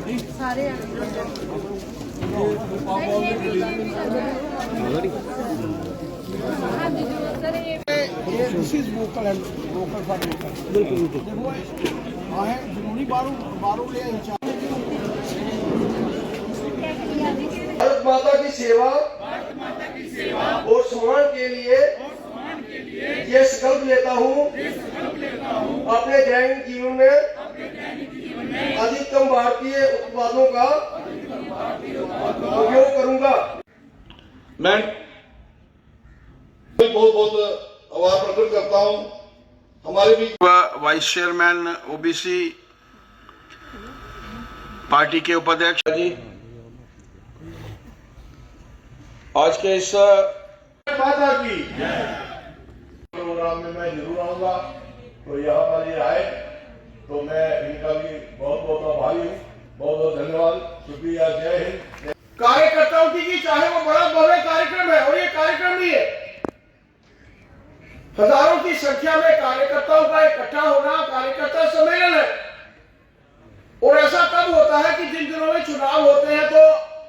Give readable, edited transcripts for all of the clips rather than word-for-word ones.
सारे वोकल है, vocal for local. बिल्कुल देखो है जरूरी बारों ले भारत माता की सेवा और सम्मान के लिए ये संकल्प लेता हूँ अपने दैनिक जीवन में अधिकतम भारतीय उत्पादों का उपयोग करूंगा। मैं बहुत बहुत आभार प्रकट करता हूँ हमारे भी वाइस चेयरमैन ओबीसी पार्टी के उपाध्यक्ष जी, आज के इस माता की प्रोग्राम में मैं जरूर आऊंगा, तो यहाँ पर ये आए तो मैं इनका भी बहुत बहुत आभारी हूँ। बहुत बहुत धन्यवाद, शुक्रिया, जय हिंद। कार्यकर्ताओं की चाहे वो बड़ा भव्य कार्यक्रम है, और ये कार्यक्रम भी है, हजारों की संख्या में कार्यकर्ताओं का इकट्ठा होना कार्यकर्ता सम्मेलन है। और ऐसा तब होता है कि जिन दिनों में चुनाव होते हैं तो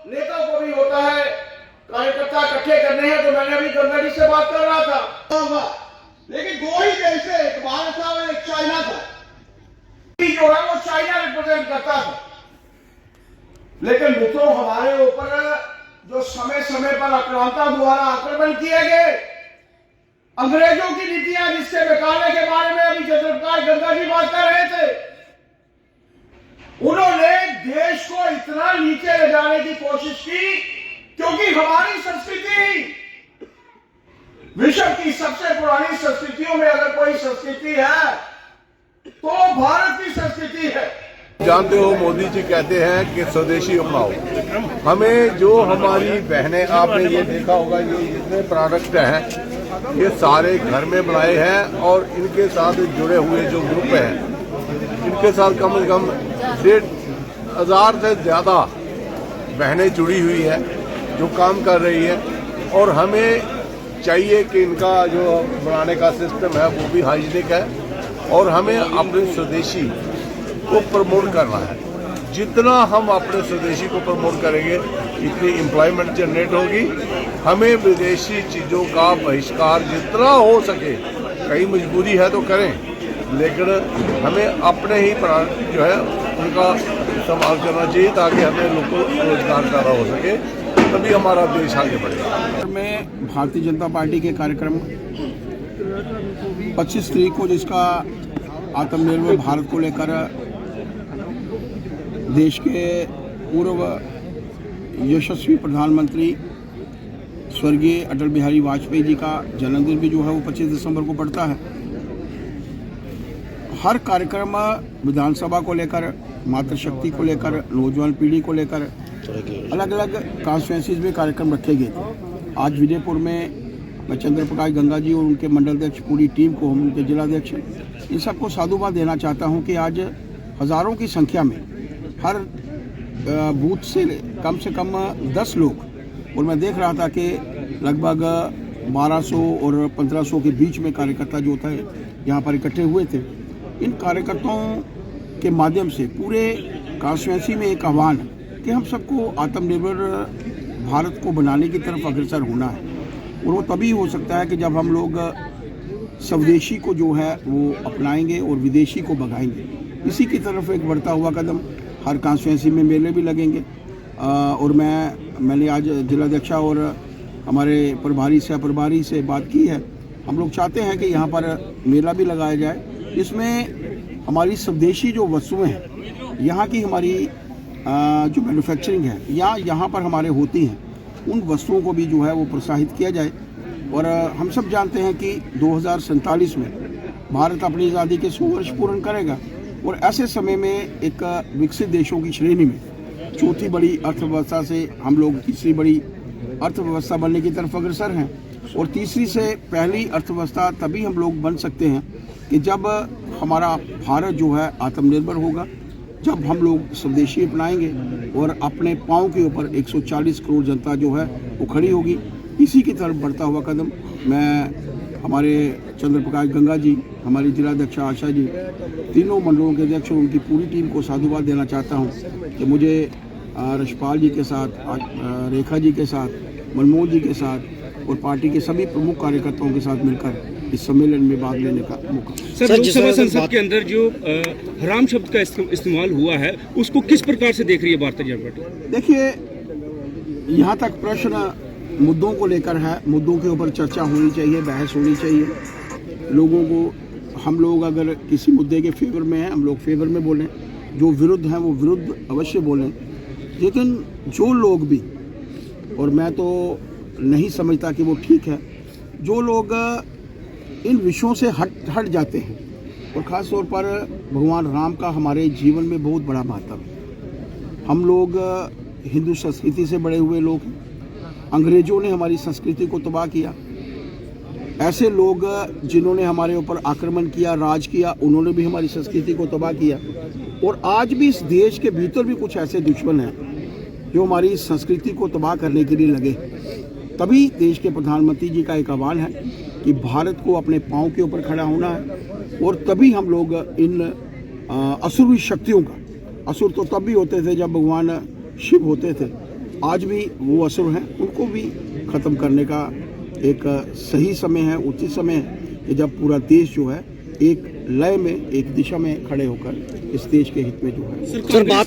नेताओं को भी होता है कार्यकर्ता इकट्ठे करने हैं। तो मैंने अभी गंगा जी से बात कर रहा था, लेकिन दो ही देश है, एक भारत था और एक चाइना था। जो है वो चाइना रिप्रेजेंट करता था, लेकिन मित्रों हमारे ऊपर जो समय समय पर आक्रांता द्वारा आक्रमण किए गए, अंग्रेजों की नीतियां जिससे बिकाने के बारे में अभी चंद्रप्रकाश गंगा जी बात कर रहे थे, उन्होंने देश को इतना नीचे ले जाने की कोशिश की, क्योंकि हमारी संस्कृति विश्व की सबसे पुरानी संस्कृतियों में अगर कोई संस्कृति है तो भारत की संस्कृति है। जानते हो मोदी जी कहते हैं कि स्वदेशी अपनाओ। हमें जो हमारी बहनें, आपने ये देखा होगा, ये जितने प्रोडक्ट हैं ये सारे घर में बनाए हैं, और इनके साथ जुड़े हुए जो ग्रुप हैं इनके साथ कम से कम 1,500 से ज़्यादा बहनें जुड़ी हुई है जो काम कर रही है। और हमें चाहिए कि इनका जो बनाने का सिस्टम है वो भी हाइजीनिक है, और हमें अपने स्वदेशी को प्रमोट करना है। जितना हम अपने स्वदेशी को प्रमोट करेंगे इतनी एम्प्लॉयमेंट जनरेट होगी। हमें विदेशी चीज़ों का बहिष्कार जितना हो सके, कहीं मजबूरी है तो करें, लेकिन हमें अपने ही जो है उनका इस्तेमाल करना चाहिए, ताकि हमें लोगों को रोजगार पैदा हो सके, तभी हमारा देश आगे बढ़ेगा। में भारतीय जनता पार्टी के कार्यक्रम 25 तारीख को, जिसका आत्मनिर्भर भारत को लेकर देश के पूर्व यशस्वी प्रधानमंत्री स्वर्गीय अटल बिहारी वाजपेयी जी का जन्मदिन भी जो है वो 25 दिसंबर को पड़ता है। हर कार्यक्रम विधानसभा को लेकर, मातृशक्ति को लेकर, नौजवान पीढ़ी को लेकर अलग अलग कॉन्स्टिट्यूएंसीज में कार्यक्रम रखे गए थे। आज विजयपुर में मैं चंद्रप्रकाश गंगा जी और उनके मंडल अध्यक्ष, पूरी टीम को, हम उनके जिलाध्यक्ष, इन सबको साधुवाद देना चाहता हूं कि आज हज़ारों की संख्या में हर बूथ से कम 10 लोग, और मैं देख रहा था कि लगभग 1200 और 1500 के बीच में कार्यकर्ता जो होता है यहाँ पर इकट्ठे हुए थे। इन कार्यकर्ताओं के माध्यम से पूरे कॉन्स्टिट्यूएंसी में एक आह्वान है कि हम सबको आत्मनिर्भर भारत को बनाने की तरफ अग्रसर होना है, और वो तभी हो सकता है कि जब हम लोग स्वदेशी को जो है वो अपनाएंगे और विदेशी को भगाएंगे। इसी की तरफ एक बढ़ता हुआ कदम, हर कॉन्स्टिट्यूएंसी में मेले भी लगेंगे, और मैंने आज जिलाध्यक्षा और हमारे प्रभारी सह प्रभारी से बात की है। हम लोग चाहते हैं कि यहाँ पर मेला भी लगाया जाए, इसमें हमारी स्वदेशी जो वस्तुएं हैं, यहाँ की हमारी जो मैन्युफैक्चरिंग है या यहाँ पर हमारे होती हैं, उन वस्तुओं को भी जो है वो प्रोत्साहित किया जाए। और हम सब जानते हैं कि 2047 में भारत अपनी आज़ादी के 100 वर्ष पूर्ण करेगा, और ऐसे समय में एक विकसित देशों की श्रेणी में चौथी बड़ी अर्थव्यवस्था से हम लोग तीसरी बड़ी अर्थव्यवस्था बनने की तरफ अग्रसर हैं। और तीसरी से पहली अर्थव्यवस्था तभी हम लोग बन सकते हैं कि जब हमारा भारत जो है आत्मनिर्भर होगा, जब हम लोग स्वदेशी अपनाएंगे और अपने पाँव के ऊपर 140 करोड़ जनता जो है वो खड़ी होगी। इसी की तरफ बढ़ता हुआ कदम मैं हमारे चंद्र प्रकाश गंगा जी, हमारी जिलाध्यक्ष आशा जी, तीनों मंडलों के अध्यक्ष, उनकी पूरी टीम को साधुवाद देना चाहता हूँ कि मुझे रशपाल जी के साथ, रेखा जी के साथ, मनमोहन जी के साथ और पार्टी के सभी प्रमुख कार्यकर्ताओं के साथ मिलकर इस सम्मेलन में भाग लेने का मौका। सर, लोकसभा संसद के अंदर जो हराम शब्द का इस्तेमाल हुआ है, उसको किस प्रकार से देख रही है भारतीय जनता पार्टी? देखिए, यहाँ तक प्रश्न मुद्दों को लेकर है, मुद्दों के ऊपर चर्चा होनी चाहिए, बहस होनी चाहिए। लोगों को, हम लोग अगर किसी मुद्दे के फेवर में हैं, हम लोग फेवर में बोलें, जो विरुद्ध हैं वो विरुद्ध अवश्य बोलें। लेकिन जो लोग भी, और मैं तो नहीं समझता कि वो ठीक है, जो लोग इन विषयों से हट जाते हैं, और ख़ास तौर पर भगवान राम का हमारे जीवन में बहुत बड़ा महत्व है। हम लोग हिंदू संस्कृति से बड़े हुए लोग हैं। अंग्रेजों ने हमारी संस्कृति को तबाह किया। ऐसे लोग जिन्होंने हमारे ऊपर आक्रमण किया, राज किया, उन्होंने भी हमारी संस्कृति को तबाह किया। और आज भी इस देश के भीतर भी कुछ ऐसे दुश्मन हैं जो हमारी संस्कृति को तबाह करने के लिए लगे। तभी देश के प्रधानमंत्री जी का एक आह्वान है कि भारत को अपने पांव के ऊपर खड़ा होना है, और तभी हम लोग इन असुरी शक्तियों का, असुर तो तब भी होते थे जब भगवान शिव होते थे, आज भी वो असुर हैं, उनको भी ख़त्म करने का एक सही समय है, उचित समय है कि जब पूरा देश जो है एक लय में, एक दिशा में खड़े होकर इस देश के हित में जो है।